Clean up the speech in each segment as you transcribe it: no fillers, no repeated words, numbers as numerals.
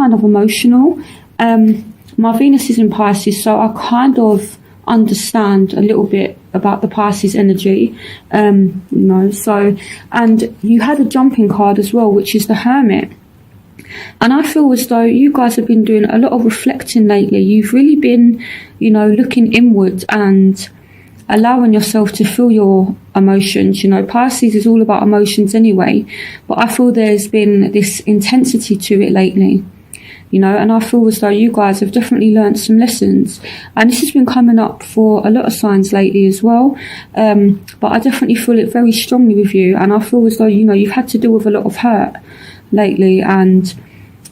kind of emotional. My Venus is in Pisces, so I kind of understand a little bit about the Pisces energy, so, and you had a jumping card as well, which is the Hermit. And I feel as though you guys have been doing a lot of reflecting lately. You've really been, looking inwards and allowing yourself to feel your emotions. Pisces is all about emotions anyway, but I feel there's been this intensity to it lately. And I feel as though you guys have definitely learned some lessons. And this has been coming up for a lot of signs lately as well. But I definitely feel it very strongly with you. And I feel as though, you've had to deal with a lot of hurt lately. And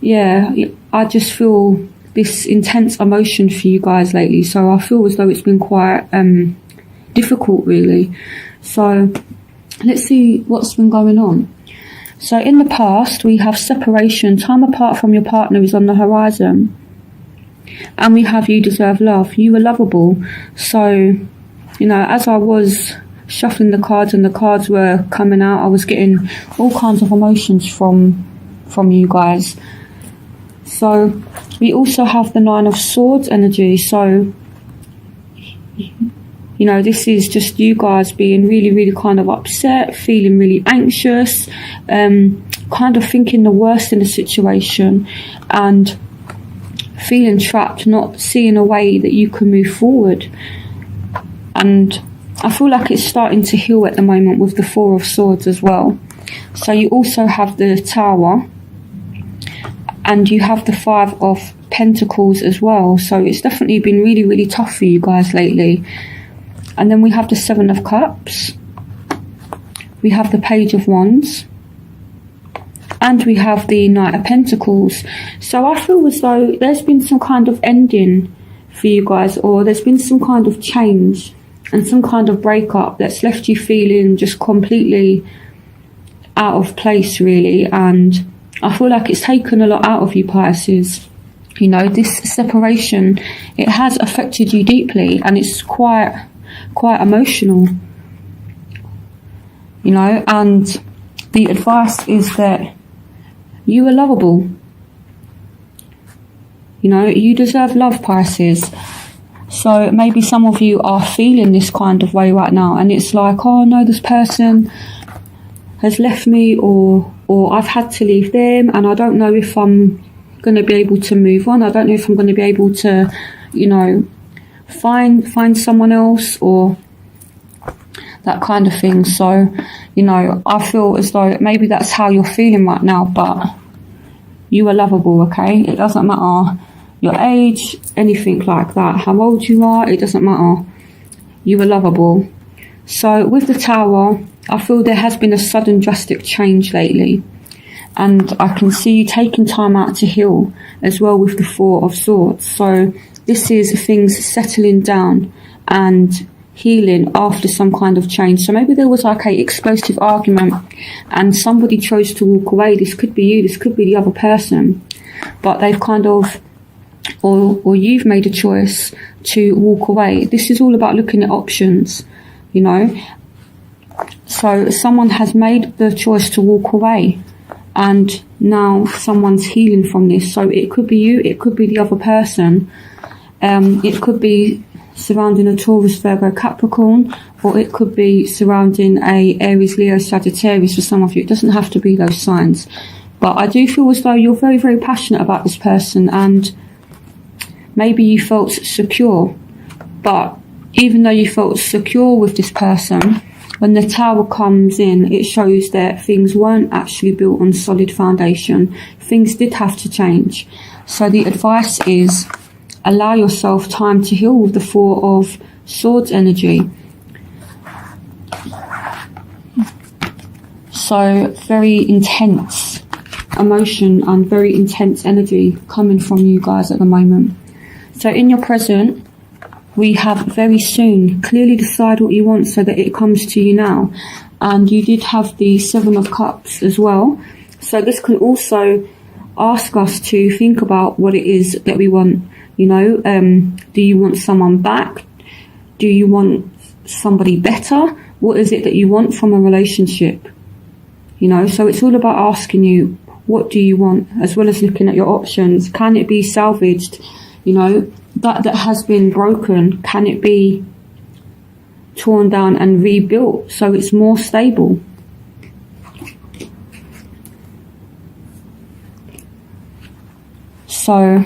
yeah, I just feel this intense emotion for you guys lately. So I feel as though it's been quite difficult, really. So let's see what's been going on. So in the past, we have separation. Time apart from your partner is on the horizon. And we have you deserve love. You were lovable. So, as I was shuffling the cards and the cards were coming out, I was getting all kinds of emotions from you guys. So we also have the Nine of Swords energy. So, this is just you guys being really, really kind of upset, feeling really anxious, kind of thinking the worst in the situation and feeling trapped, not seeing a way that you can move forward. And I feel like it's starting to heal at the moment with the Four of Swords as well. So you also have the Tower and you have the Five of Pentacles as well. So it's definitely been really, really tough for you guys lately. And then we have the Seven of Cups, we have the Page of Wands, and we have the Knight of Pentacles. So I feel as though there's been some kind of ending for you guys, or there's been some kind of change and some kind of breakup that's left you feeling just completely out of place, really. And I feel like it's taken a lot out of you, Pisces. This separation, it has affected you deeply, and it's quite emotional, and the advice is that you are lovable. You deserve love, Pisces. So maybe some of you are feeling this kind of way right now, and it's like, oh no, this person has left me, or I've had to leave them, and I don't know if I'm going to be able to move on. I don't know if I'm going to be able to, find someone else, or that kind of thing. So I feel as though maybe that's how you're feeling right now, but you are lovable, okay? It doesn't matter your age, anything like that, how old you are, it doesn't matter. You are lovable. So with the Tower, I feel there has been a sudden drastic change lately, and I can see you taking time out to heal as well with the Four of Swords. So this is things settling down and healing after some kind of change. So maybe there was like a explosive argument and somebody chose to walk away. This could be you, this could be the other person, but they've kind of, or you've made a choice to walk away. This is all about looking at options, So someone has made the choice to walk away, and now someone's healing from this. So it could be you, it could be the other person. It could be surrounding a Taurus, Virgo, Capricorn, or it could be surrounding a Aries, Leo, Sagittarius for some of you. It doesn't have to be those signs. But I do feel as though you're very, very passionate about this person, and maybe you felt secure. But even though you felt secure with this person, when the Tower comes in, it shows that things weren't actually built on solid foundation. Things did have to change. So the advice is, allow yourself time to heal with the Four of Swords energy. So very intense emotion and very intense energy coming from you guys at the moment. So in your present, we have very soon. Clearly decide what you want so that it comes to you now. And you did have the Seven of Cups as well. So this can also ask us to think about what it is that we want. Do you want someone back? Do you want somebody better? What is it that you want from a relationship? So it's all about asking you, what do you want, as well as looking at your options. Can it be salvaged? You know, that has been broken, can it be torn down and rebuilt so it's more stable? So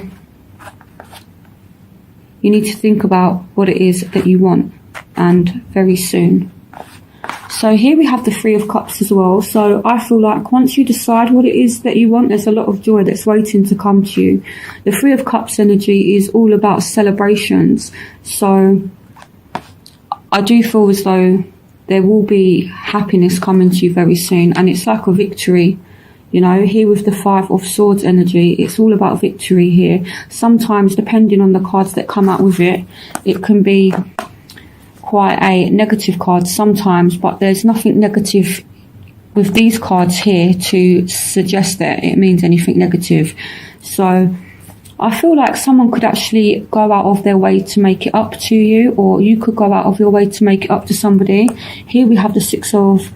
you need to think about what it is that you want, and very soon. So here we have the Three of Cups as well. So I feel like once you decide what it is that you want, there's a lot of joy that's waiting to come to you. The Three of Cups energy is all about celebrations. So I do feel as though there will be happiness coming to you very soon, and it's like a victory. You know, here with the Five of Swords energy, it's all about victory here. Sometimes, depending on the cards that come out with it, it can be quite a negative card sometimes, but there's nothing negative with these cards here to suggest that it means anything negative. So I feel like someone could actually go out of their way to make it up to you, or you could go out of your way to make it up to somebody. Here we have the Six of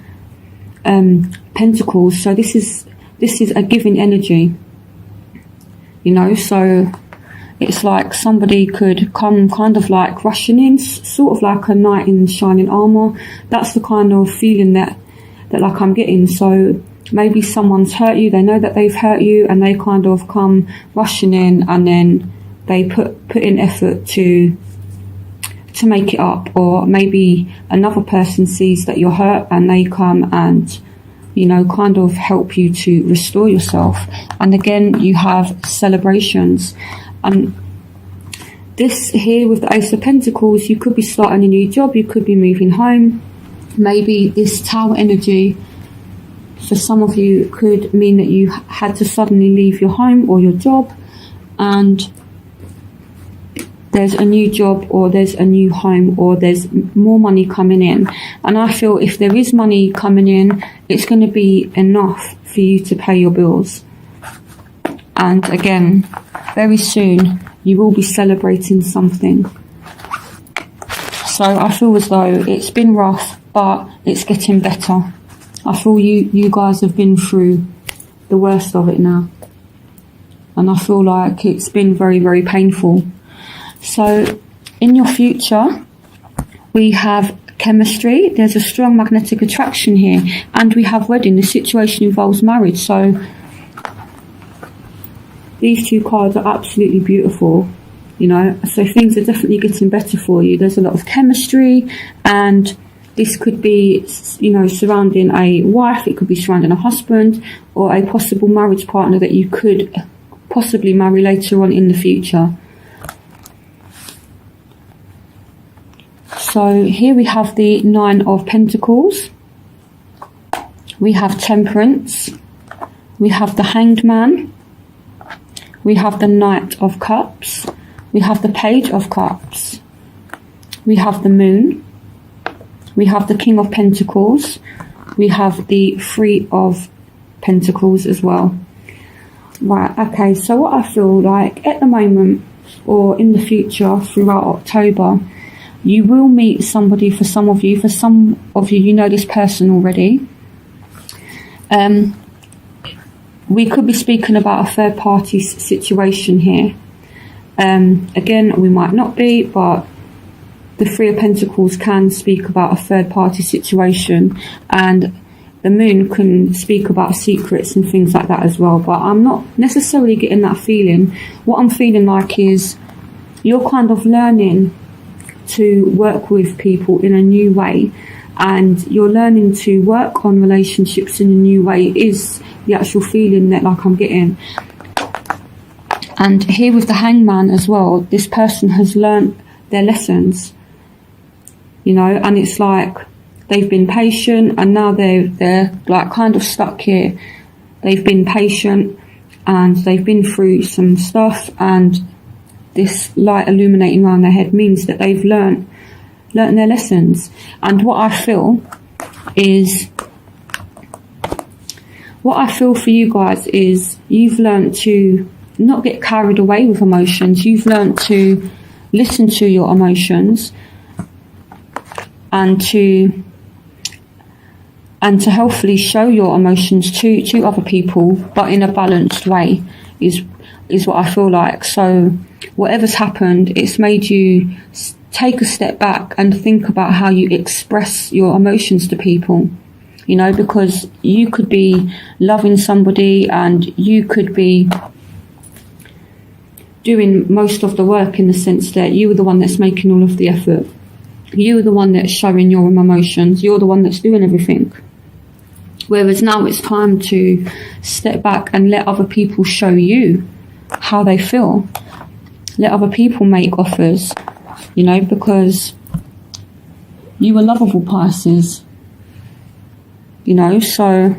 Pentacles. So this is a giving energy, you know, so it's like somebody could come kind of like rushing in, sort of like a knight in shining armor. That's the kind of feeling that like I'm getting. So maybe someone's hurt you, they know that they've hurt you, and they kind of come rushing in, and then they put in effort to make it up. Or maybe another person sees that you're hurt and they come and, you know, kind of help you to restore yourself. And again, you have celebrations. And this here with the Ace of Pentacles, you could be starting a new job, you could be moving home. Maybe this Tower energy for some of you could mean that you had to suddenly leave your home or your job, and there's a new job, or there's a new home, or there's more money coming in. And I feel if there is money coming in, it's going to be enough for you to pay your bills. And again, very soon you will be celebrating something. So I feel as though it's been rough, but it's getting better. I feel you guys have been through the worst of it now, and I feel like it's been very, very painful. So in your future, we have chemistry, there's a strong magnetic attraction here, and we have wedding. The situation involves marriage. So these two cards are absolutely beautiful, you know, so things are definitely getting better for you. There's a lot of chemistry, and this could be, you know, surrounding a wife, it could be surrounding a husband, or a possible marriage partner that you could possibly marry later on in the future. So here we have the Nine of Pentacles, we have Temperance, we have the Hanged Man, we have the Knight of Cups, we have the Page of Cups, we have the Moon, we have the King of Pentacles, we have the Three of Pentacles as well. Right, okay, so what I feel like at the moment, or in the future throughout October, you will meet somebody. For some of you, you know this person already. We could be speaking about a third party situation here. Again, we might not be, but the Three of Pentacles can speak about a third party situation, and the Moon can speak about secrets and things like that as well. But I'm not necessarily getting that feeling. What I'm feeling like is you're kind of learning to work with people in a new way, and you're learning to work on relationships in a new way, is the actual feeling that like I'm getting. And here with the Hangman as well, this person has learnt their lessons, you know, and it's like they've been patient, and now they're like kind of stuck here. They've been patient and they've been through some stuff, and this light illuminating around their head means that they've learnt their lessons. And what I feel for you guys is you've learnt to not get carried away with emotions. You've learnt to listen to your emotions and and to healthily show your emotions to other people, but in a balanced way, is what I feel like. So whatever's happened, it's made you take a step back and think about how you express your emotions to people, you know, because you could be loving somebody and you could be doing most of the work, in the sense that you were the one that's making all of the effort. You were the one that's showing your emotions. You're the one that's doing everything. Whereas now it's time to step back and let other people show you how they feel. Let other people make offers, you know, because you are lovable, Pisces. You know, so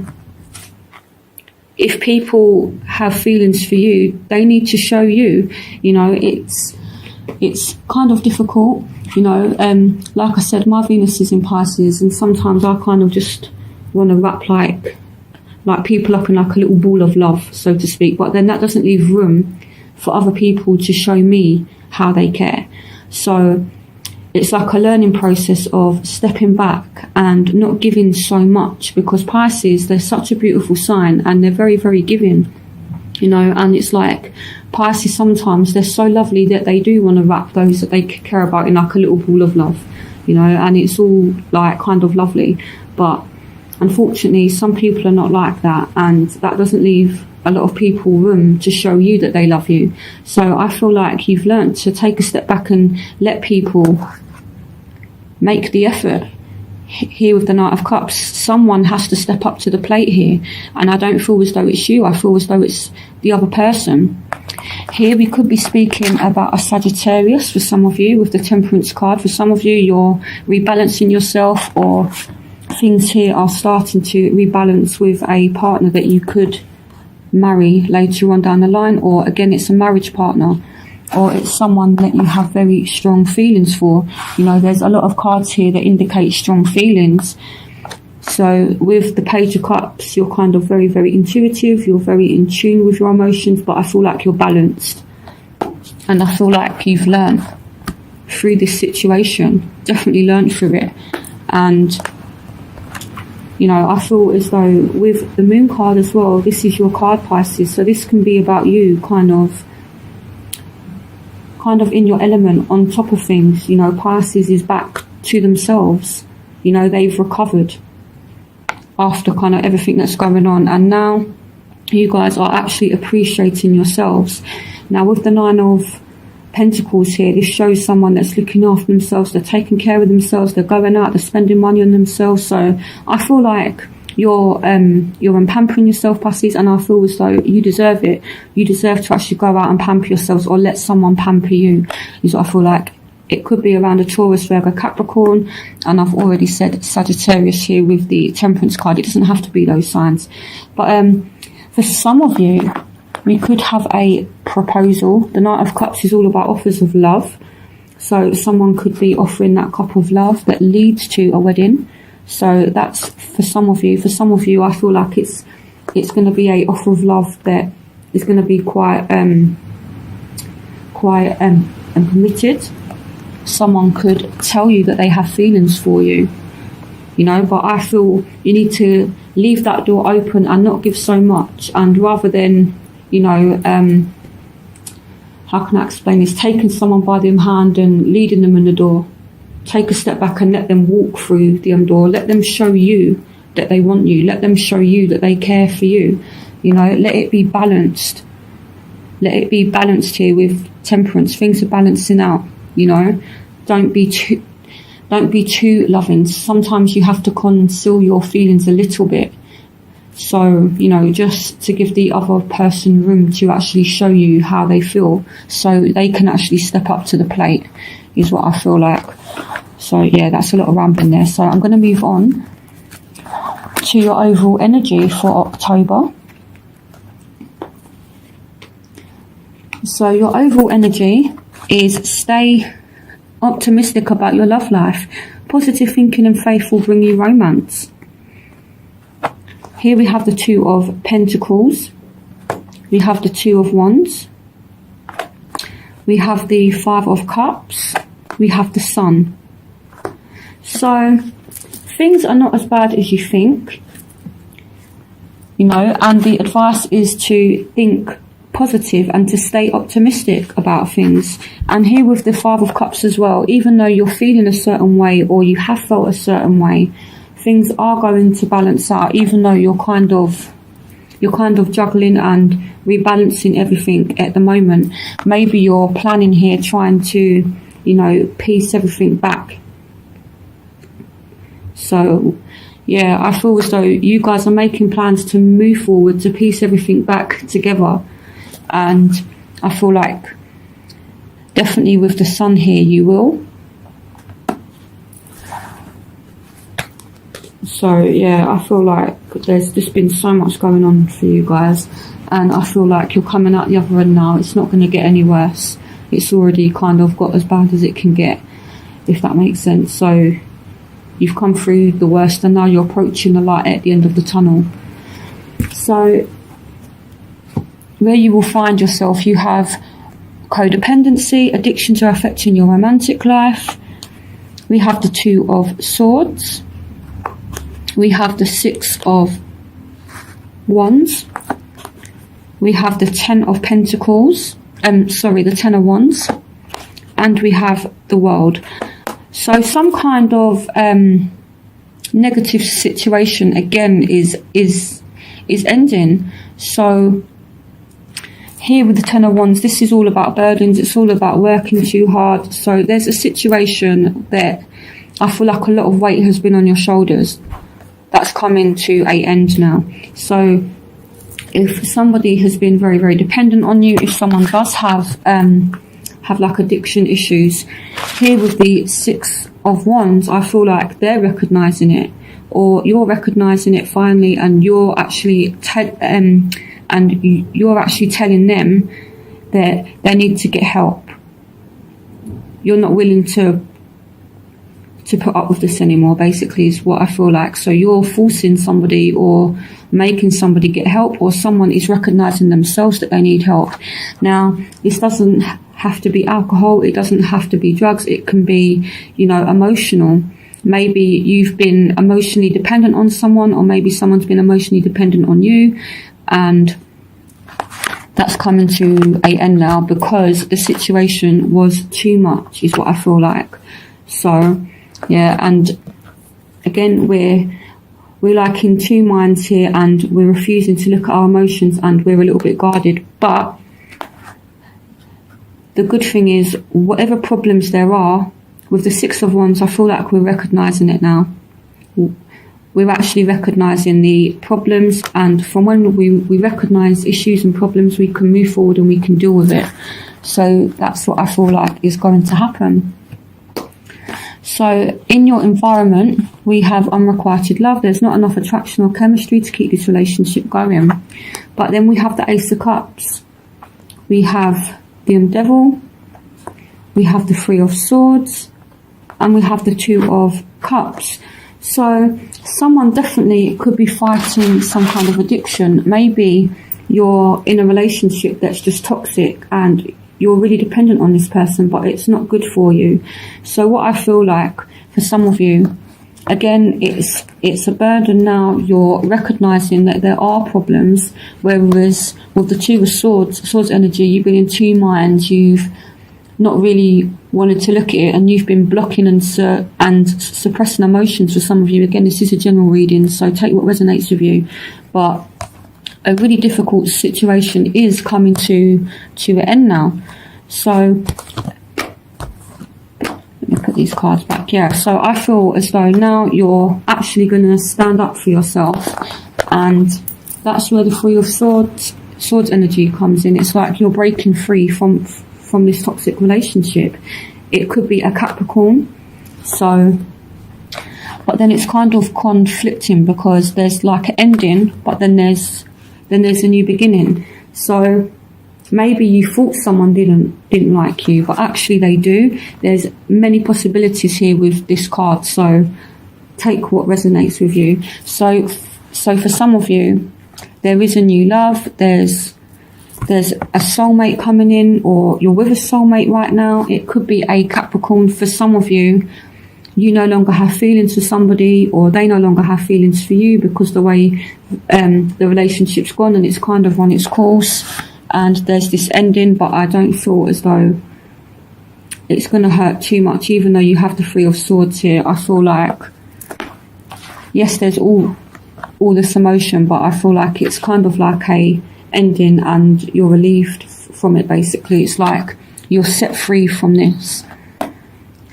if people have feelings for you, they need to show you. You know, it's kind of difficult, you know. Like I said, my Venus is in Pisces, and sometimes I kind of just want to wrap like people up in like a little ball of love, so to speak. But then that doesn't leave room for other people to show me how they care. So it's like a learning process of stepping back and not giving so much, because Pisces, they're such a beautiful sign and they're very, very giving, you know. And it's like Pisces, sometimes they're so lovely that they do want to wrap those that they care about in like a little ball of love, you know, and it's all like kind of lovely. But unfortunately, some people are not like that, and that doesn't leave a lot of people room to show you that they love you. So I feel like you've learned to take a step back and let people make the effort. Here with the Knight of Cups, someone has to step up to the plate here, and I don't feel as though it's you. I feel as though it's the other person. Here we could be speaking about a Sagittarius for some of you with the Temperance card. For some of you, you're rebalancing yourself, or things here are starting to rebalance with a partner that you could marry later on down the line, or again, it's a marriage partner, or it's someone that you have very strong feelings for. You know, there's a lot of cards here that indicate strong feelings. So with the Page of Cups, you're kind of very, very intuitive, you're very in tune with your emotions, but I feel like you're balanced, and I feel like you've learned through this situation, definitely learned through it. And you know, I feel as though with the Moon card as well, this is your card, Pisces, so this can be about you kind of in your element, on top of things. You know, Pisces is back to themselves. You know, they've recovered after kind of everything that's going on, and now you guys are actually appreciating yourselves. Now with the Nine of Pentacles here, this shows someone that's looking after themselves, they're taking care of themselves, they're going out, they're spending money on themselves. So I feel like you're pampering yourself, Pisces, and I feel as though you deserve it. You deserve to actually go out and pamper yourselves, or let someone pamper you, is what I feel like. It could be around a Taurus, Virgo, Capricorn, and I've already said Sagittarius here with the Temperance card. It doesn't have to be those signs. But for some of you, we could have a proposal. The Knight of Cups is all about offers of love. So someone could be offering that cup of love that leads to a wedding. So that's for some of you. For some of you, I feel like it's going to be an offer of love that is going to be quite committed. Someone could tell you that they have feelings for you, you know, but I feel you need to leave that door open and not give so much. And rather than, you know, how can I explain this? Taking someone by the hand and leading them in the door. Take a step back and let them walk through the door. Let them show you that they want you. Let them show you that they care for you. You know, let it be balanced. Let it be balanced here with Temperance. Things are balancing out, you know. Don't be too loving. Sometimes you have to conceal your feelings a little bit. So, you know, just to give the other person room to actually show you how they feel, so they can actually step up to the plate, is what I feel like. So yeah, that's a lot of rambling there. So I'm going to move on to your overall energy for October. So your overall energy is stay optimistic about your love life. Positive thinking and faith will bring you romance. Here we have the Two of Pentacles. We have the Two of Wands. We have the Five of Cups. We have the Sun. So things are not as bad as you think, you know, and the advice is to think positive and to stay optimistic about things. And here with the Five of Cups as well, even though you're feeling a certain way or you have felt a certain way, things are going to balance out, even though you're kind of juggling and rebalancing everything at the moment. Maybe you're planning here trying to, you know, piece everything back. So yeah, I feel as though you guys are making plans to move forward, to piece everything back together. And I feel like definitely with the Sun here you will. So yeah, I feel like there's just been so much going on for you guys, and I feel like you're coming out the other end now. It's not going to get any worse. It's already kind of got as bad as it can get, if that makes sense. So you've come through the worst and now you're approaching the light at the end of the tunnel. So where you will find yourself, you have codependency, addictions are affecting your romantic life. We have the Two of Swords. We have the Six of Wands. We have the Ten of Pentacles. The Ten of Wands. And we have the World. So some kind of negative situation again is ending. So here with the Ten of Wands, this is all about burdens. It's all about working too hard. So there's a situation that I feel like a lot of weight has been on your shoulders. That's coming to an end now. So if somebody has been very, very dependent on you, if someone does have like addiction issues, here with the Six of Wands, I feel like they're recognizing it, or you're recognizing it finally, and you're actually telling them that they need to get help. You're not willing to put up with this anymore, basically, is what I feel like. So you're forcing somebody or making somebody get help, or someone is recognizing themselves that they need help. Now, this doesn't have to be alcohol, it doesn't have to be drugs, it can be, you know, emotional. Maybe you've been emotionally dependent on someone, or maybe someone's been emotionally dependent on you, and that's coming to an end now because the situation was too much, is what I feel like. So yeah, and again, we're like in two minds here, and we're refusing to look at our emotions, and we're a little bit guarded. But the good thing is, whatever problems there are, with the Six of Wands, I feel like we're recognising it now. We're actually recognising the problems, and from when we recognise issues and problems, we can move forward and we can deal with it. So that's what I feel like is going to happen. So in your environment, we have unrequited love. There's not enough attraction or chemistry to keep this relationship going. But then we have the Ace of Cups. We have the Devil. We have the Three of Swords. And we have the Two of Cups. So someone definitely could be fighting some kind of addiction. Maybe you're in a relationship that's just toxic and you're really dependent on this person, but it's not good for you. So what I feel like for some of you, again, it's a burden now. You're recognising that there are problems, whereas with the Two of Swords energy, you've been in two minds. You've not really wanted to look at it, and you've been blocking and suppressing emotions for some of you. Again, this is a general reading, so take what resonates with you. But a really difficult situation is coming to an end now. So let me put these cards back. Yeah, so I feel as though now you're actually going to stand up for yourself, and that's where the Three of Swords energy comes in. It's like you're breaking free from this toxic relationship. It could be a Capricorn, so, but then it's kind of conflicting because there's like an ending, but then there's a new beginning. So maybe you thought someone didn't like you, but actually they do. There's many possibilities here with this card, so take what resonates with you. So for some of you, there is a new love, there's a soulmate coming in, or you're with a soulmate right now. It could be a Capricorn for some of you. you no longer have feelings for somebody, or they no longer have feelings for you, because the way the relationship's gone and it's kind of run its course, and there's this ending. But I don't feel as though it's going to hurt too much, even though you have the Three of Swords here. I feel like, yes, there's all this emotion, but I feel like it's kind of like a ending, and you're relieved from it. Basically, it's like you're set free from this.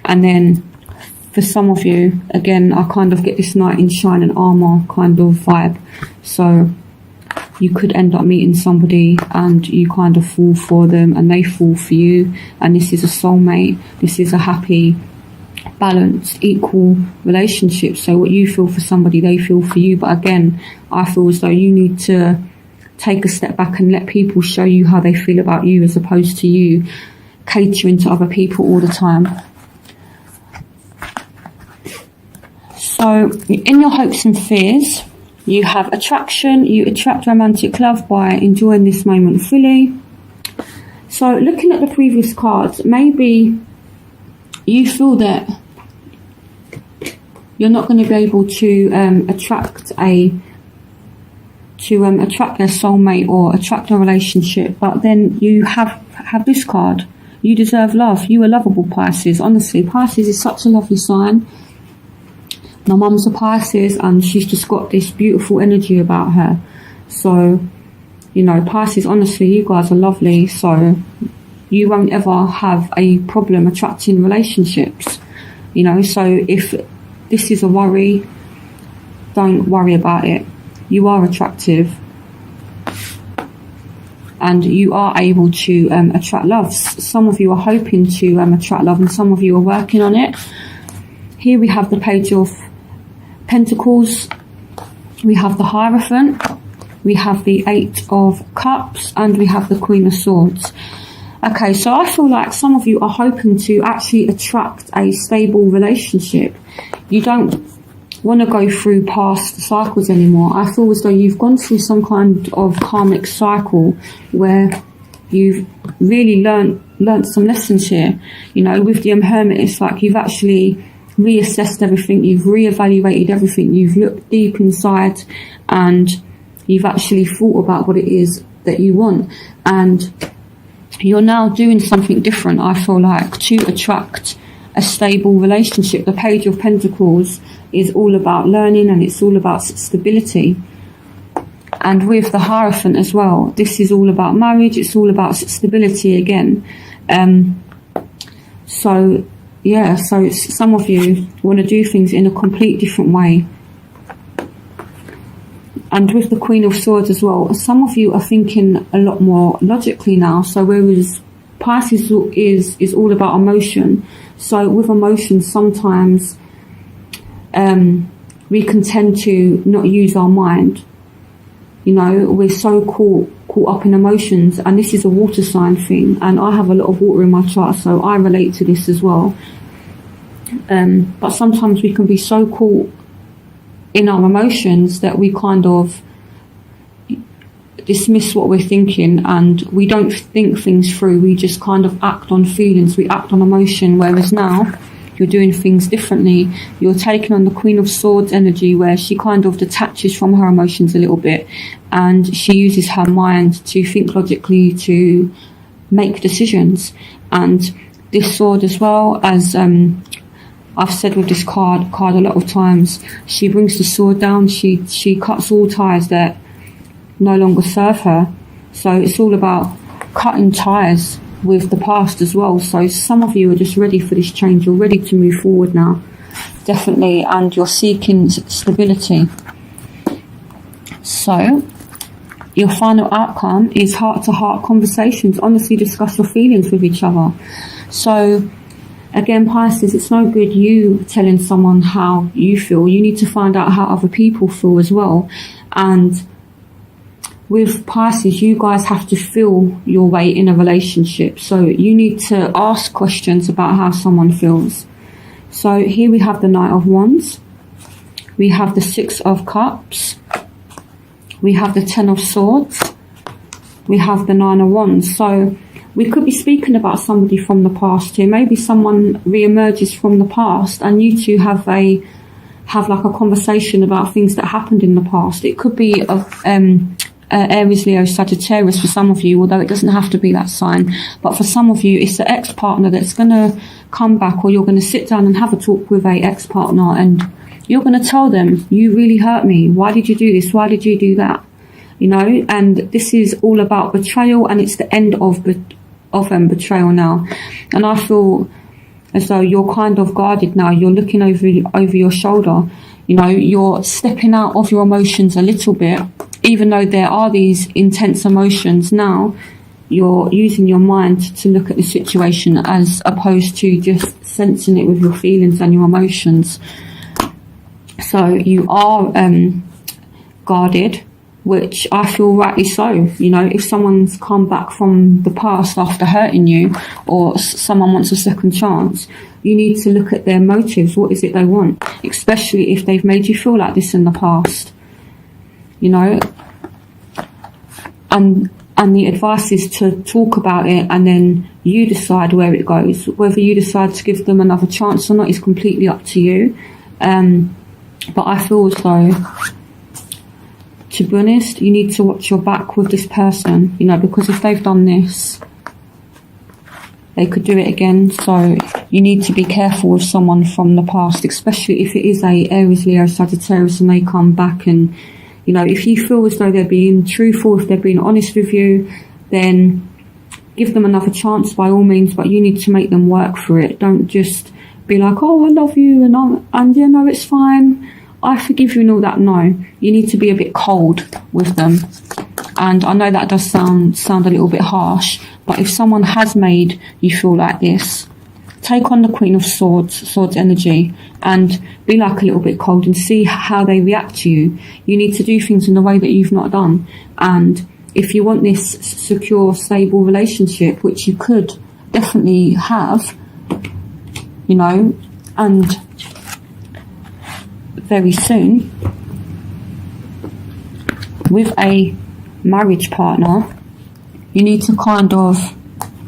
And then for some of you, again, I kind of get this knight in shining armor kind of vibe. So you could end up meeting somebody and you kind of fall for them and they fall for you. And this is a soulmate. This is a happy, balanced, equal relationship. So what you feel for somebody, they feel for you. But again, I feel as though you need to take a step back and let people show you how they feel about you, as opposed to you catering to other people all the time. So in your hopes and fears, you have attraction. You attract romantic love by enjoying this moment fully. So looking at the previous cards, maybe you feel that you're not going to be able to attract a soulmate or attract a relationship, but then you have this card. You deserve love. You are lovable, Pisces. Honestly, Pisces is such a lovely sign. My mum's a Pisces and she's just got this beautiful energy about her. So, you know, Pisces, honestly, you guys are lovely. So you won't ever have a problem attracting relationships. You know, so if this is a worry, don't worry about it. You are attractive. And you are able to attract love. Some of you are hoping to attract love, and some of you are working on it. Here we have the Page of Pentacles, we have the Hierophant, we have the Eight of Cups, and we have the Queen of Swords. Okay, so I feel like some of you are hoping to actually attract a stable relationship. You don't want to go through past cycles anymore. I feel as though you've gone through some kind of karmic cycle where you've really learnt some lessons here. You know, with the Hermit, it's like you've actually reassessed everything, you've reevaluated everything, you've looked deep inside, and you've actually thought about what it is that you want, and you're now doing something different, I feel like, to attract a stable relationship. The Page of Pentacles is all about learning, and it's all about stability. And with the Hierophant as well, this is all about marriage, it's all about stability again. So yeah, so some of you want to do things in a complete different way. And with the Queen of Swords as well, some of you are thinking a lot more logically now. So whereas Pisces is all about emotion, so with emotion sometimes we can tend to not use our mind. You know, we're so caught up in emotions, and this is a water sign thing, and I have a lot of water in my chart, so I relate to this as well. But sometimes we can be so caught in our emotions that we kind of dismiss what we're thinking, and we don't think things through. We just kind of act on feelings, we act on emotion, whereas now you're doing things differently. You're taking on the Queen of Swords energy, where she kind of detaches from her emotions a little bit, and she uses her mind to think logically, to make decisions. And this sword as well, as I've said with this card a lot of times, she brings the sword down, she cuts all ties that no longer serve her. So it's all about cutting ties with the past as well. So some of you are just ready for this change. You're ready to move forward now, definitely, and you're seeking stability. So your final outcome is heart-to-heart conversations. Honestly discuss your feelings with each other. So again, Pisces, it's no good you telling someone how you feel. You need to find out how other people feel as well. And with Pisces, you guys have to feel your way in a relationship. So you need to ask questions about how someone feels. So here we have the Knight of Wands. We have the Six of Cups. We have the Ten of Swords. We have the Nine of Wands. So we could be speaking about somebody from the past here. Maybe someone re-emerges from the past and you two have like a conversation about things that happened in the past. It could be Aries, Leo, Sagittarius for some of you, although it doesn't have to be that sign. But for some of you, it's the ex-partner that's going to come back, or you're going to sit down and have a talk with a ex-partner and you're going to tell them, you really hurt me. Why did you do this? Why did you do that? You know, and this is all about betrayal, and it's the end of betrayal now. And I feel as though you're kind of guarded now. You're looking over your shoulder. You know, you're stepping out of your emotions a little bit, even though there are these intense emotions. Now you're using your mind to look at the situation as opposed to just sensing it with your feelings and your emotions. So you are guarded, which I feel rightly so. You know, if someone's come back from the past after hurting you, or someone wants a second chance, you need to look at their motives. What is it they want? Especially if they've made you feel like this in the past. You know, and the advice is to talk about it, and then you decide where it goes. Whether you decide to give them another chance or not is completely up to you. But I feel as though, to be honest, you need to watch your back with this person, you know, because if they've done this, they could do it again. So you need to be careful with someone from the past, especially if it is a Aries, Leo, Sagittarius and they come back. And, you know, if you feel as though they're being truthful, if they're being honest with you, then give them another chance by all means, but you need to make them work for it. Don't just be like, oh, I love you, and you know, it's fine, I forgive you and all that. No, you need to be a bit cold with them. And I know that does sound a little bit harsh, but if someone has made you feel like this, take on the Queen of Swords energy, and be like a little bit cold and see how they react to you. You need to do things in the way that you've not done. And if you want this secure, stable relationship, which you could definitely have, you know, and very soon, with a marriage partner, you need to kind of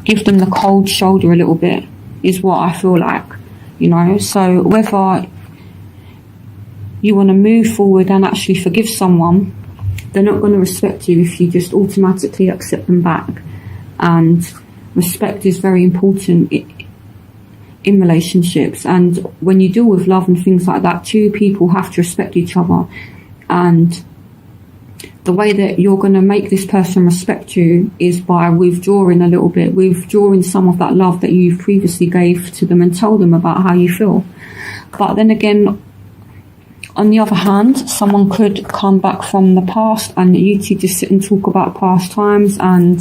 give them the cold shoulder a little bit, is what I feel like, you know. So whether you want to move forward and actually forgive someone, they're not going to respect you if you just automatically accept them back. And respect is very important in relationships, and when you deal with love and things like that, two people have to respect each other. And the way that you're going to make this person respect you is by withdrawing a little bit, withdrawing some of that love that you've previously gave to them, and tell them about how you feel. But then again, on the other hand, someone could come back from the past and you two just sit and talk about past times, and,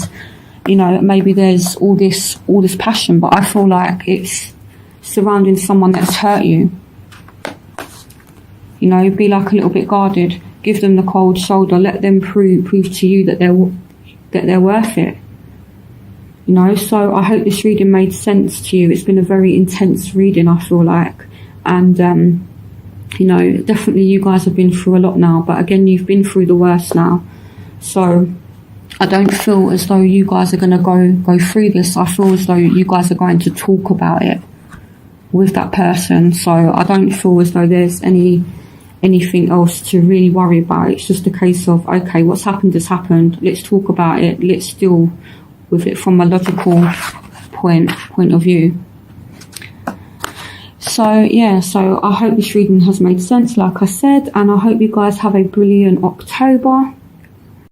you know, maybe there's all this passion, but I feel like it's surrounding someone that's hurt you. You know, be like a little bit guarded, give them the cold shoulder, let them prove to you that they're worth it. You know, so I hope this reading made sense to you. It's been a very intense reading, I feel like, and you know, definitely you guys have been through a lot now, but again, you've been through the worst now. So I don't feel as though you guys are going to go through this. I feel as though you guys are going to talk about it with that person. So I don't feel as though there's anything else to really worry about. It's just a case of, okay, what's happened has happened. Let's talk about it. Let's deal with it from a logical point of view. So yeah, so I hope this reading has made sense, like I said, and I hope you guys have a brilliant October.